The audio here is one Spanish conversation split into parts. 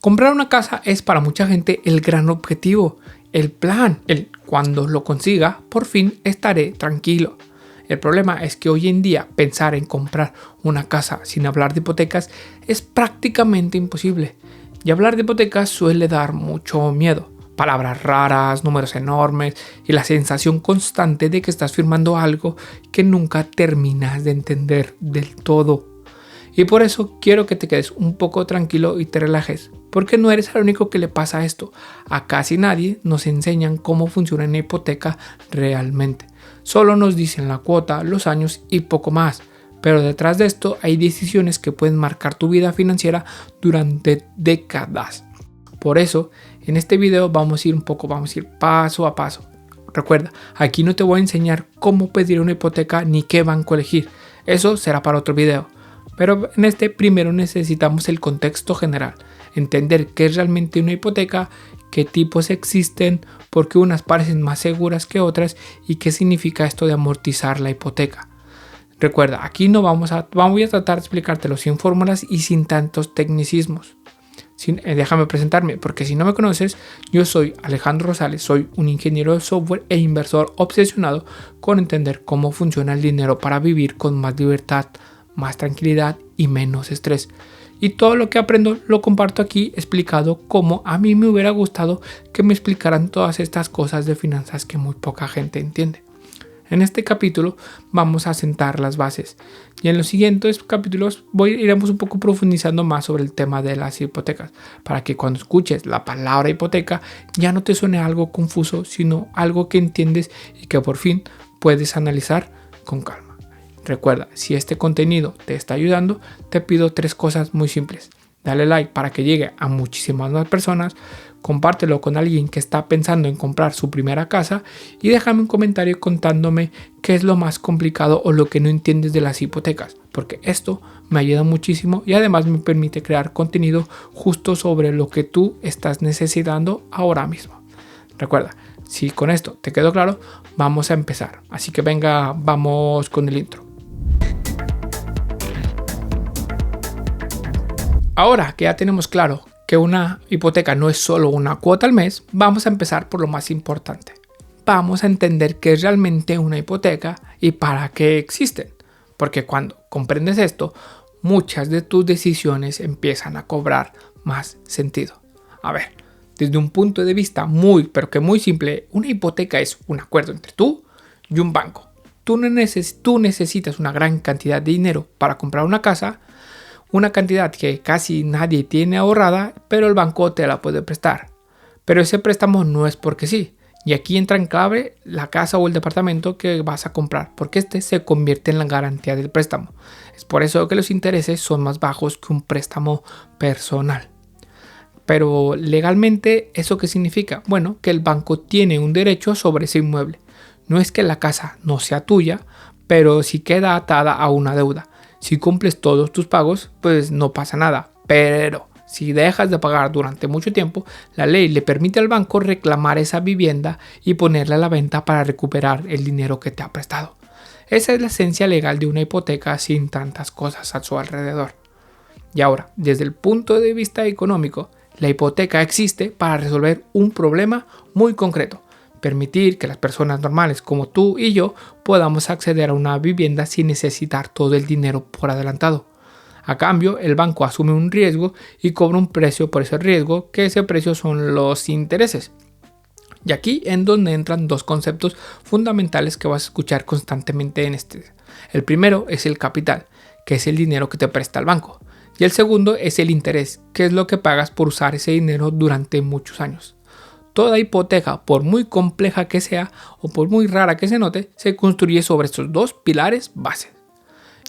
Comprar una casa es para mucha gente el gran objetivo, el plan, cuando lo consiga, por fin estaré tranquilo. El problema es que hoy en día pensar en comprar una casa sin hablar de hipotecas es prácticamente imposible. Y hablar de hipotecas suele dar mucho miedo. Palabras raras, números enormes y la sensación constante de que estás firmando algo que nunca terminas de entender del todo. Y por eso quiero que te quedes un poco tranquilo y te relajes, porque no eres el único que le pasa esto. A casi nadie nos enseñan cómo funciona una hipoteca realmente. Solo nos dicen la cuota, los años y poco más. Pero detrás de esto hay decisiones que pueden marcar tu vida financiera durante décadas. Por eso, en este video vamos a ir paso a paso. Recuerda, aquí no te voy a enseñar cómo pedir una hipoteca ni qué banco elegir. Eso será para otro video. Pero en este primero necesitamos el contexto general. Entender qué es realmente una hipoteca, qué tipos existen, por qué unas parecen más seguras que otras y qué significa esto de amortizar la hipoteca. Recuerda, aquí voy a tratar de explicártelo sin fórmulas y sin tantos tecnicismos. Déjame presentarme, porque si no me conoces, yo soy Alejandro Rosales, soy un ingeniero de software e inversor obsesionado con entender cómo funciona el dinero para vivir con más libertad, más tranquilidad y menos estrés. Y todo lo que aprendo lo comparto aquí explicado como a mí me hubiera gustado que me explicaran todas estas cosas de finanzas que muy poca gente entiende. En este capítulo vamos a sentar las bases y en los siguientes capítulos iremos un poco profundizando más sobre el tema de las hipotecas para que cuando escuches la palabra hipoteca ya no te suene algo confuso, sino algo que entiendes y que por fin puedes analizar con calma. Recuerda, si este contenido te está ayudando, te pido 3 cosas muy simples. Dale like para que llegue a muchísimas más personas, compártelo con alguien que está pensando en comprar su primera casa y déjame un comentario contándome qué es lo más complicado o lo que no entiendes de las hipotecas, porque esto me ayuda muchísimo y además me permite crear contenido justo sobre lo que tú estás necesitando ahora mismo. Recuerda, si con esto te quedó claro, vamos a empezar. Así que venga, vamos con el intro. Ahora que ya tenemos claro que una hipoteca no es solo una cuota al mes, vamos a empezar por lo más importante. Vamos a entender qué es realmente una hipoteca y para qué existen. Porque cuando comprendes esto, muchas de tus decisiones empiezan a cobrar más sentido. A ver, desde un punto de vista muy simple, una hipoteca es un acuerdo entre tú y un banco. Tú necesitas una gran cantidad de dinero para comprar una casa, una cantidad que casi nadie tiene ahorrada, pero el banco te la puede prestar. Pero ese préstamo no es porque sí. Y aquí entra en clave la casa o el departamento que vas a comprar, porque este se convierte en la garantía del préstamo. Es por eso que los intereses son más bajos que un préstamo personal. Pero legalmente, ¿eso qué significa? Bueno, que el banco tiene un derecho sobre ese inmueble. No es que la casa no sea tuya, pero sí queda atada a una deuda. Si cumples todos tus pagos, pues no pasa nada. Pero si dejas de pagar durante mucho tiempo, la ley le permite al banco reclamar esa vivienda y ponerla a la venta para recuperar el dinero que te ha prestado. Esa es la esencia legal de una hipoteca sin tantas cosas a su alrededor. Y ahora, desde el punto de vista económico, la hipoteca existe para resolver un problema muy concreto. Permitir que las personas normales como tú y yo podamos acceder a una vivienda sin necesitar todo el dinero por adelantado. A cambio, el banco asume un riesgo y cobra un precio por ese riesgo, que ese precio son los intereses. Y aquí es donde entran 2 conceptos fundamentales que vas a escuchar constantemente en este. El primero es el capital, que es el dinero que te presta el banco. Y el segundo es el interés, que es lo que pagas por usar ese dinero durante muchos años. Toda hipoteca, por muy compleja que sea o por muy rara que se note, se construye sobre estos 2 pilares bases.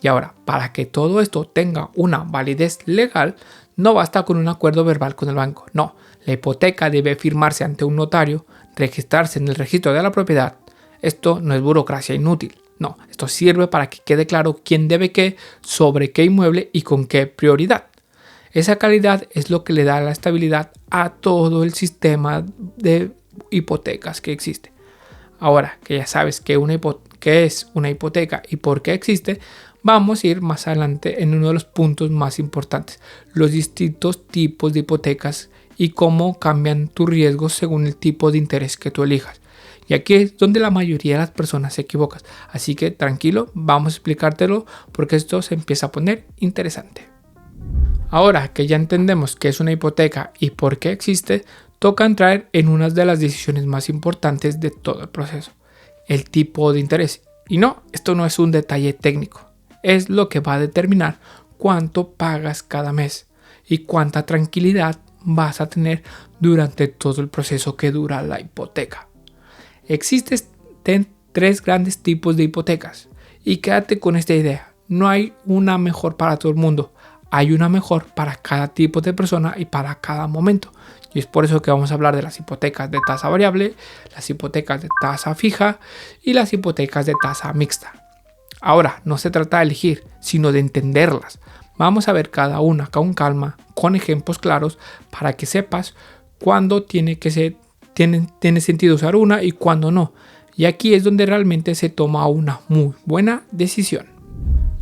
Y ahora, para que todo esto tenga una validez legal, no basta con un acuerdo verbal con el banco. No, la hipoteca debe firmarse ante un notario, registrarse en el registro de la propiedad. Esto no es burocracia inútil. No, esto sirve para que quede claro quién debe qué, sobre qué inmueble y con qué prioridad. Esa calidad es lo que le da la estabilidad a todo el sistema de hipotecas que existe. Ahora que ya sabes qué es una hipoteca y por qué existe, Vamos a ir más adelante en uno de los puntos más importantes, los distintos tipos de hipotecas y cómo cambian tus riesgos según el tipo de interés que tú elijas. Y aquí es donde la mayoría de las personas se equivocan. Así que tranquilo, vamos a explicártelo porque esto se empieza a poner interesante. Ahora que ya entendemos qué es una hipoteca y por qué existe, toca entrar en una de las decisiones más importantes de todo el proceso, el tipo de interés. Y no, esto no es un detalle técnico, es lo que va a determinar cuánto pagas cada mes y cuánta tranquilidad vas a tener durante todo el proceso que dura la hipoteca. Existen 3 grandes tipos de hipotecas y quédate con esta idea, no hay una mejor para todo el mundo, hay una mejor para cada tipo de persona y para cada momento. Y es por eso que vamos a hablar de las hipotecas de tasa variable, las hipotecas de tasa fija y las hipotecas de tasa mixta. Ahora, no se trata de elegir, sino de entenderlas. Vamos a ver cada una con calma, con ejemplos claros, para que sepas cuándo tiene sentido usar una y cuándo no. Y aquí es donde realmente se toma una muy buena decisión.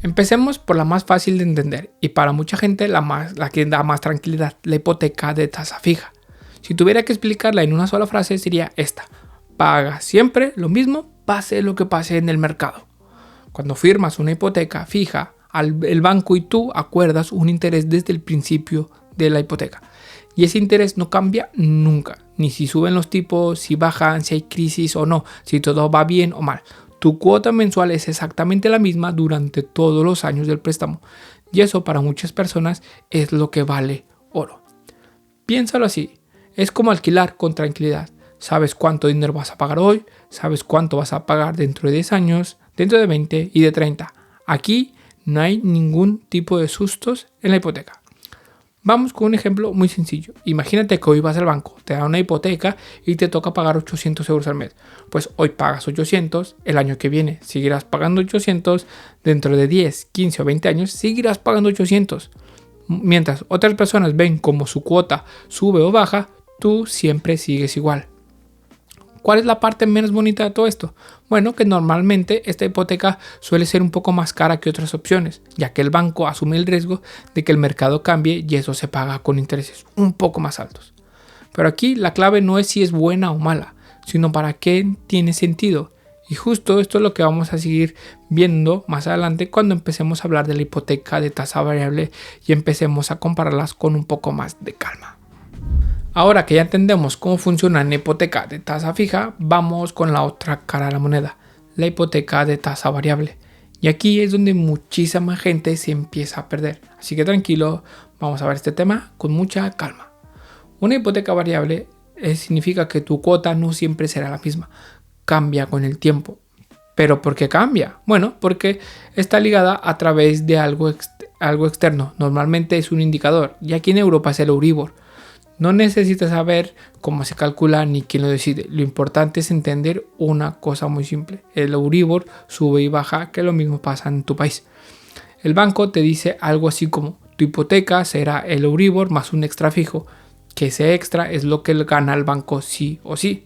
Empecemos por la más fácil de entender y para mucha gente la que da más tranquilidad, la hipoteca de tasa fija. Si tuviera que explicarla en una sola frase sería esta: paga siempre lo mismo, pase lo que pase en el mercado. Cuando firmas una hipoteca fija, el banco y tú acuerdas un interés desde el principio de la hipoteca. Y ese interés no cambia nunca, ni si suben los tipos, si bajan, si hay crisis o no, si todo va bien o mal. Tu cuota mensual es exactamente la misma durante todos los años del préstamo. Y eso para muchas personas es lo que vale oro. Piénsalo así, es como alquilar con tranquilidad. Sabes cuánto dinero vas a pagar hoy, sabes cuánto vas a pagar dentro de 10 años, dentro de 20 y de 30. Aquí no hay ningún tipo de sustos en la hipoteca. Vamos con un ejemplo muy sencillo. Imagínate que hoy vas al banco, te dan una hipoteca y te toca pagar 800 euros al mes. Pues hoy pagas 800, el año que viene seguirás pagando 800, dentro de 10, 15 o 20 años seguirás pagando 800. Mientras otras personas ven como su cuota sube o baja, tú siempre sigues igual. ¿Cuál es la parte menos bonita de todo esto? Bueno, que normalmente esta hipoteca suele ser un poco más cara que otras opciones, ya que el banco asume el riesgo de que el mercado cambie y eso se paga con intereses un poco más altos. Pero aquí la clave no es si es buena o mala, sino para qué tiene sentido. Y justo esto es lo que vamos a seguir viendo más adelante cuando empecemos a hablar de la hipoteca de tasa variable y empecemos a compararlas con un poco más de calma. Ahora que ya entendemos cómo funciona una hipoteca de tasa fija, vamos con la otra cara de la moneda, la hipoteca de tasa variable. Y aquí es donde muchísima gente se empieza a perder. Así que tranquilo, vamos a ver este tema con mucha calma. Una hipoteca variable significa que tu cuota no siempre será la misma, cambia con el tiempo. ¿Pero por qué cambia? Bueno, porque está ligada a través de algo externo, normalmente es un indicador, y aquí en Europa es el Euribor. No necesitas saber cómo se calcula ni quién lo decide. Lo importante es entender una cosa muy simple. El Euribor sube y baja, que lo mismo pasa en tu país. El banco te dice algo así como: tu hipoteca será el Euribor más un extra fijo, que ese extra es lo que gana el banco sí o sí.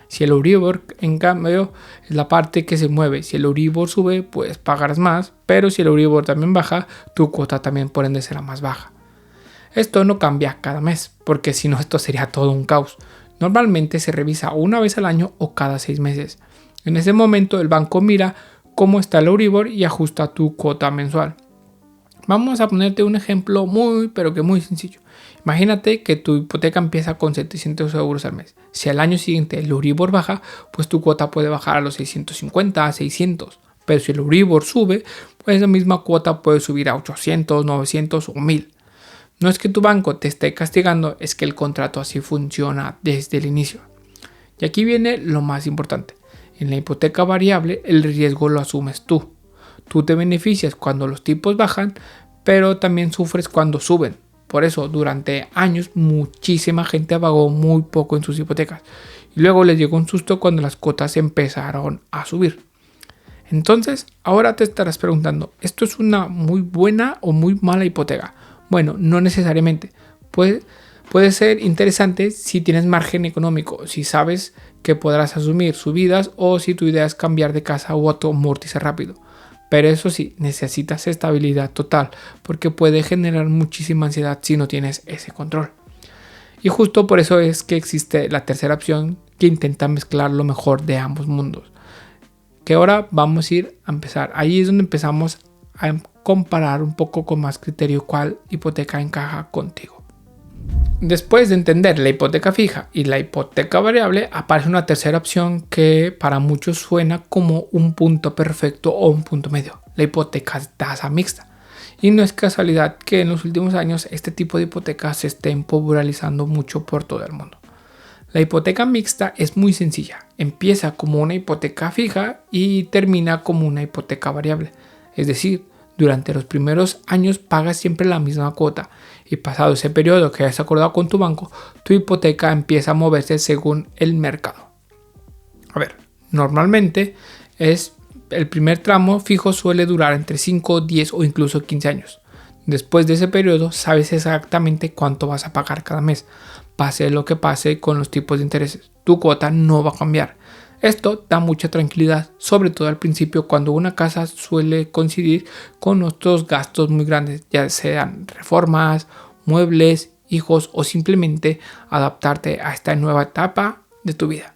Si el Euribor, en cambio, es la parte que se mueve. Si el Euribor sube, pues pagarás más, pero si el Euribor también baja, tu cuota también por ende será más baja. Esto no cambia cada mes, porque si no esto sería todo un caos. Normalmente se revisa una vez al año o cada 6 meses. En ese momento el banco mira cómo está el Euribor y ajusta tu cuota mensual. Vamos a ponerte un ejemplo muy sencillo. Imagínate que tu hipoteca empieza con 700 euros al mes. Si al año siguiente el Euribor baja, pues tu cuota puede bajar a los 650, a 600. Pero si el Euribor sube, pues la misma cuota puede subir a 800, 900 o 1000. No es que tu banco te esté castigando, es que el contrato así funciona desde el inicio. Y aquí viene lo más importante. En la hipoteca variable, el riesgo lo asumes tú. Tú te beneficias cuando los tipos bajan, pero también sufres cuando suben. Por eso, durante años, muchísima gente pagó muy poco en sus hipotecas. Y luego les llegó un susto cuando las cuotas empezaron a subir. Entonces, ahora te estarás preguntando, ¿esto es una muy buena o muy mala hipoteca? Bueno, no necesariamente. Puede ser interesante si tienes margen económico, si sabes que podrás asumir subidas o si tu idea es cambiar de casa o amortizar rápido. Pero eso sí, necesitas estabilidad total porque puede generar muchísima ansiedad si no tienes ese control. Y justo por eso es que existe la tercera opción que intenta mezclar lo mejor de ambos mundos. Que ahora vamos a ir a empezar. Ahí es donde empezamos a comparar un poco con más criterio cuál hipoteca encaja contigo. Después de entender la hipoteca fija y la hipoteca variable, aparece una tercera opción que para muchos suena como un punto perfecto o un punto medio, la hipoteca tasa mixta. Y no es casualidad que en los últimos años este tipo de hipotecas se estén popularizando mucho por todo el mundo. La hipoteca mixta es muy sencilla, empieza como una hipoteca fija y termina como una hipoteca variable, es decir, durante los primeros años pagas siempre la misma cuota y pasado ese periodo que hayas acordado con tu banco, tu hipoteca empieza a moverse según el mercado. A ver, normalmente el primer tramo fijo suele durar entre 5, 10 o incluso 15 años. Después de ese periodo sabes exactamente cuánto vas a pagar cada mes. Pase lo que pase con los tipos de intereses, tu cuota no va a cambiar. Esto da mucha tranquilidad, sobre todo al principio cuando una casa suele coincidir con otros gastos muy grandes, ya sean reformas, muebles, hijos o simplemente adaptarte a esta nueva etapa de tu vida.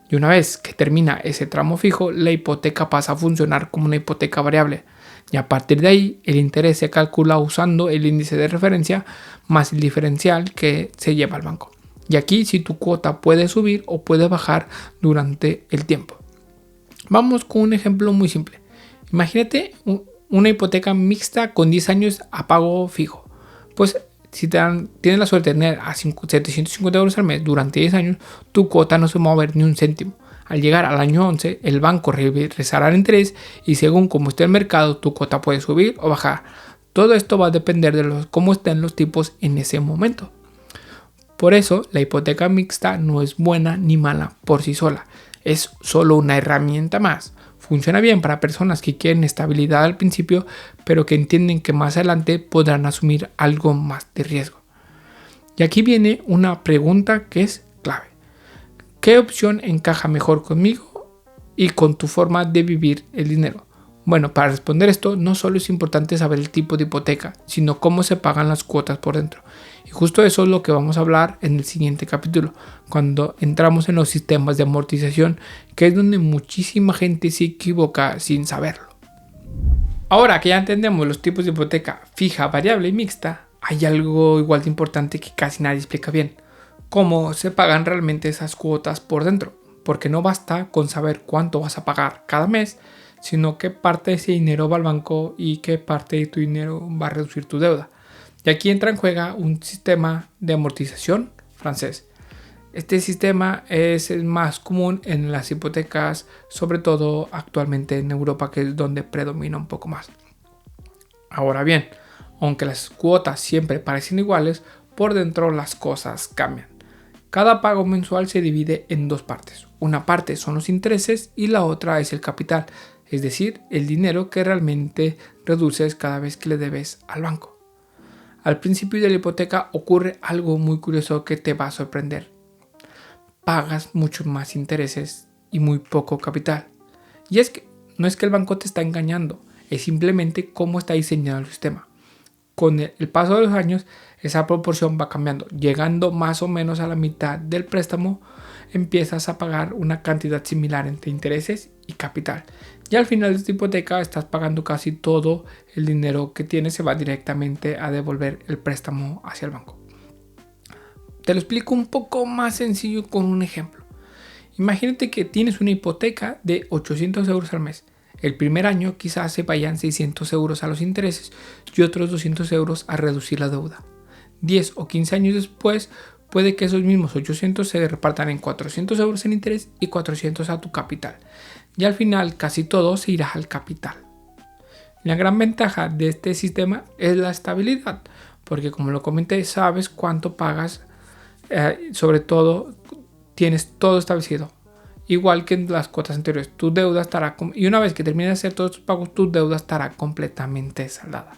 Y una vez que termina ese tramo fijo, la hipoteca pasa a funcionar como una hipoteca variable. Y a partir de ahí, el interés se calcula usando el índice de referencia más el diferencial que se lleva al banco. Y aquí si tu cuota puede subir o puede bajar durante el tiempo. Vamos con un ejemplo muy simple. Imagínate una hipoteca mixta con 10 años a pago fijo. Pues si tienes la suerte de tener a 750 euros al mes durante 10 años, tu cuota no se va a mover ni un céntimo. Al llegar al año 11, el banco regresará el interés y según cómo esté el mercado, tu cuota puede subir o bajar. Todo esto va a depender de cómo estén los tipos en ese momento. Por eso, la hipoteca mixta no es buena ni mala por sí sola. Es solo una herramienta más. Funciona bien para personas que quieren estabilidad al principio, pero que entienden que más adelante podrán asumir algo más de riesgo. Y aquí viene una pregunta que es clave. ¿Qué opción encaja mejor conmigo y con tu forma de vivir el dinero? Bueno, para responder esto no solo es importante saber el tipo de hipoteca, sino cómo se pagan las cuotas por dentro. Y justo eso es lo que vamos a hablar en el siguiente capítulo, cuando entramos en los sistemas de amortización, que es donde muchísima gente se equivoca sin saberlo. Ahora que ya entendemos los tipos de hipoteca fija, variable y mixta, hay algo igual de importante que casi nadie explica bien. Cómo se pagan realmente esas cuotas por dentro, porque no basta con saber cuánto vas a pagar cada mes, sino qué parte de ese dinero va al banco y qué parte de tu dinero va a reducir tu deuda. Y aquí entra en juego un sistema de amortización francés. Este sistema es el más común en las hipotecas, sobre todo actualmente en Europa, que es donde predomina un poco más. Ahora bien, aunque las cuotas siempre parecen iguales, por dentro las cosas cambian. Cada pago mensual se divide en dos partes. Una parte son los intereses y la otra es el capital, es decir, el dinero que realmente reduces cada vez que le debes al banco. Al principio de la hipoteca ocurre algo muy curioso que te va a sorprender. Pagas mucho más intereses y muy poco capital. Y es que no es que el banco te está engañando, es simplemente cómo está diseñado el sistema. Con el paso de los años, esa proporción va cambiando, llegando más o menos a la mitad del préstamo, empiezas a pagar una cantidad similar entre intereses y capital. Y al final de esta hipoteca estás pagando casi todo el dinero que tienes, se va directamente a devolver el préstamo hacia el banco. Te lo explico un poco más sencillo con un ejemplo. Imagínate que tienes una hipoteca de 800 euros al mes. El primer año quizás se vayan 600 euros a los intereses y otros 200 euros a reducir la deuda. 10 o 15 años después, puede que esos mismos 800 se repartan en 400 euros en interés y 400 a tu capital. Y al final casi todo se irá al capital. La gran ventaja de este sistema es la estabilidad, porque como lo comenté, sabes cuánto pagas, sobre todo tienes todo establecido. Igual que en las cuotas anteriores, tu deuda estará, y una vez que termines de hacer todos tus pagos, tu deuda estará completamente saldada.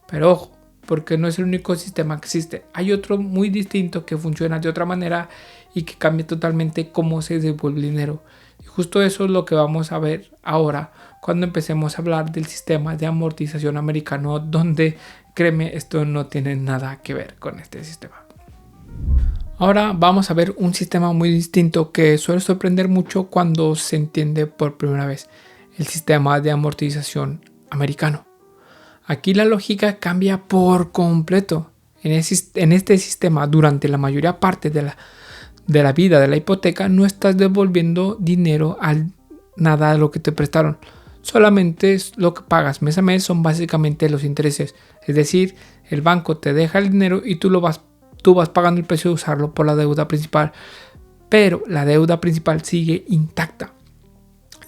Pero ojo, porque no es el único sistema que existe. Hay otro muy distinto que funciona de otra manera y que cambia totalmente cómo se devuelve el dinero. Y justo eso es lo que vamos a ver ahora cuando empecemos a hablar del sistema de amortización americano, donde, créeme, esto no tiene nada que ver con este sistema. Ahora vamos a ver un sistema muy distinto que suele sorprender mucho cuando se entiende por primera vez: el sistema de amortización americano. Aquí la lógica cambia por completo. En este sistema, durante la mayoría parte de la vida de la hipoteca, no estás devolviendo dinero al nada de lo que te prestaron. Solamente es lo que pagas mes a mes, son básicamente los intereses. Es decir, el banco te deja el dinero y tú vas pagando el precio de usarlo por la deuda principal, pero la deuda principal sigue intacta.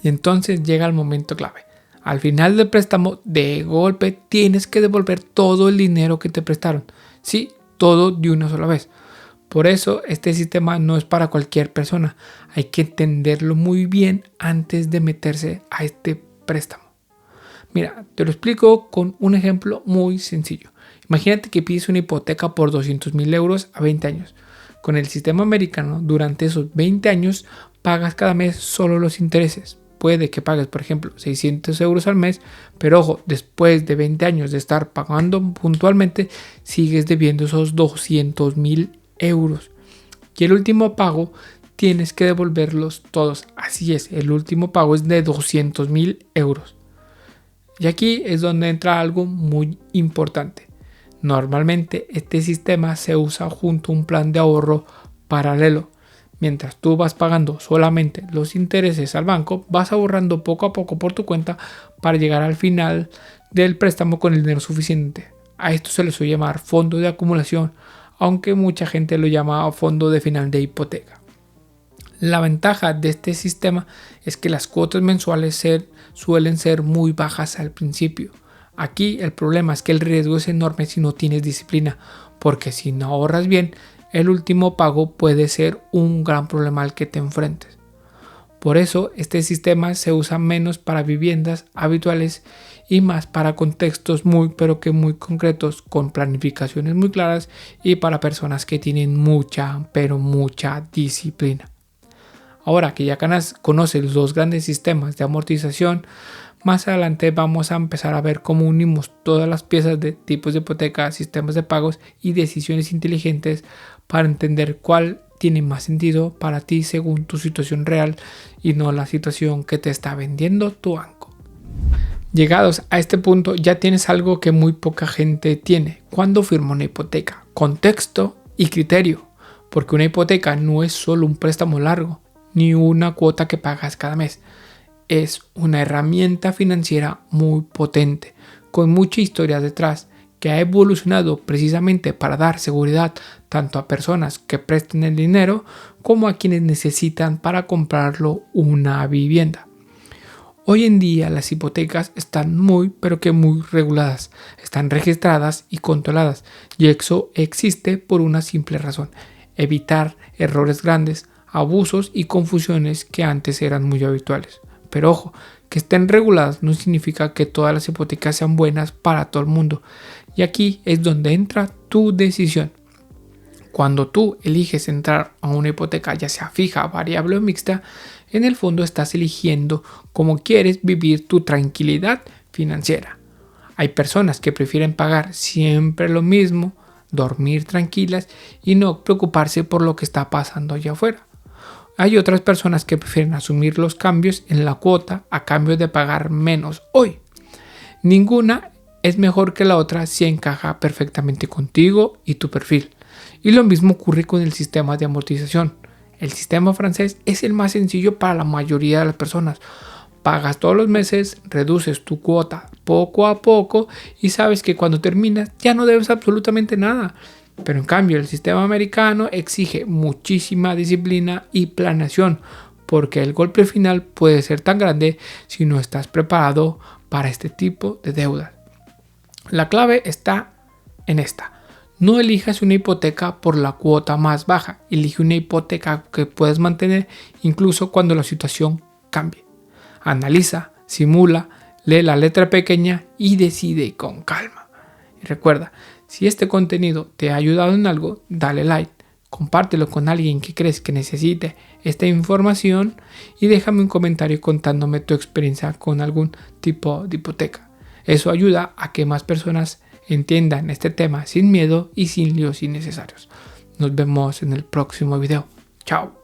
Y entonces llega el momento clave. Al final del préstamo, de golpe, tienes que devolver todo el dinero que te prestaron. Sí, todo de una sola vez. Por eso este sistema no es para cualquier persona. Hay que entenderlo muy bien antes de meterse a este préstamo. Mira, te lo explico con un ejemplo muy sencillo. Imagínate que pides una hipoteca por 200,000 euros a 20 años. Con el sistema americano, durante esos 20 años pagas cada mes solo los intereses. Puede que pagues, por ejemplo, 600 euros al mes, pero ojo, después de 20 años de estar pagando puntualmente, sigues debiendo esos 200,000 euros. Y el último pago tienes que devolverlos todos. Así es, el último pago es de 200,000 euros. Y aquí es donde entra algo muy importante. Normalmente este sistema se usa junto a un plan de ahorro paralelo. Mientras tú vas pagando solamente los intereses al banco, vas ahorrando poco a poco por tu cuenta para llegar al final del préstamo con el dinero suficiente. A esto se le suele llamar fondo de acumulación, aunque mucha gente lo llama fondo de final de hipoteca. La ventaja de este sistema es que las cuotas mensuales suelen ser muy bajas al principio. Aquí el problema es que el riesgo es enorme si no tienes disciplina, porque si no ahorras bien, el último pago puede ser un gran problema al que te enfrentes. Por eso este sistema se usa menos para viviendas habituales y más para contextos muy concretos, con planificaciones muy claras y para personas que tienen mucha disciplina. Ahora que ya conoces los dos grandes sistemas de amortización, más adelante vamos a empezar a ver cómo unimos todas las piezas de tipos de hipoteca, sistemas de pagos y decisiones inteligentes para entender cuál tiene más sentido para ti según tu situación real y no la situación que te está vendiendo tu banco. Llegados a este punto ya tienes algo que muy poca gente tiene cuando firma una hipoteca: contexto y criterio, porque una hipoteca no es solo un préstamo largo ni una cuota que pagas cada mes. Es una herramienta financiera muy potente, con mucha historia detrás, que ha evolucionado precisamente para dar seguridad tanto a personas que presten el dinero como a quienes necesitan para comprarlo una vivienda. Hoy en día las hipotecas están muy reguladas, están registradas y controladas, y eso existe por una simple razón: evitar errores grandes, abusos y confusiones que antes eran muy habituales. Pero ojo, que estén reguladas no significa que todas las hipotecas sean buenas para todo el mundo. Y aquí es donde entra tu decisión. Cuando tú eliges entrar a una hipoteca, ya sea fija, variable o mixta, en el fondo estás eligiendo cómo quieres vivir tu tranquilidad financiera. Hay personas que prefieren pagar siempre lo mismo, dormir tranquilas y no preocuparse por lo que está pasando allá afuera. Hay otras personas que prefieren asumir los cambios en la cuota a cambio de pagar menos hoy. Ninguna es mejor que la otra si encaja perfectamente contigo y tu perfil. Y lo mismo ocurre con el sistema de amortización. El sistema francés es el más sencillo para la mayoría de las personas. Pagas todos los meses, reduces tu cuota poco a poco y sabes que cuando terminas ya no debes absolutamente nada. Pero en cambio el sistema americano exige muchísima disciplina y planeación, porque el golpe final puede ser tan grande si no estás preparado para este tipo de deudas. La clave está en esta: no elijas una hipoteca por la cuota más baja, elige una hipoteca que puedes mantener incluso cuando la situación cambie. Analiza, simula, lee la letra pequeña y decide con calma. Y recuerda, si este contenido te ha ayudado en algo, dale like, compártelo con alguien que crees que necesite esta información y déjame un comentario contándome tu experiencia con algún tipo de hipoteca. Eso ayuda a que más personas entiendan este tema sin miedo y sin líos innecesarios. Nos vemos en el próximo video. Chao.